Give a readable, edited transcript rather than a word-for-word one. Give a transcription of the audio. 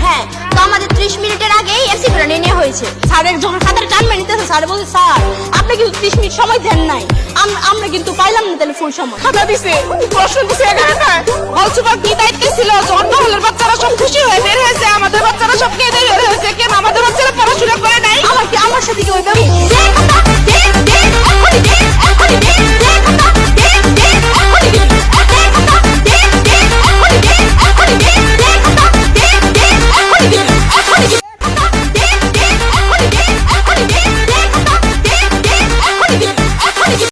হ্যাঁ, তো আমাদের 30 মিনিটের আগেই এমসিকিউটা নিয়ে নেওয়া হয়েছে। স্যারের যখন খাতার টান মেনিতেছে, স্যার বলছে স্যার আপনি কিন্তু 30 মিনিট সময় দেন নাই, আমরা কিন্তু পাইলাম না তাহলে ফুল সময়। খাতা দিছে, প্রশ্ন দিছে 11টায়, বলছো বা কি দায়িত্ব ছিল? জন্ম হলের বাচ্চারা সব খুশি হয়ে বের হয়েছে, আমাদের বাচ্চারা সব খেয়ে বের হয়েছে, কেন আমাদের বাচ্চারা পড়াশোনা করে নাই? আমার সাথে কি ওই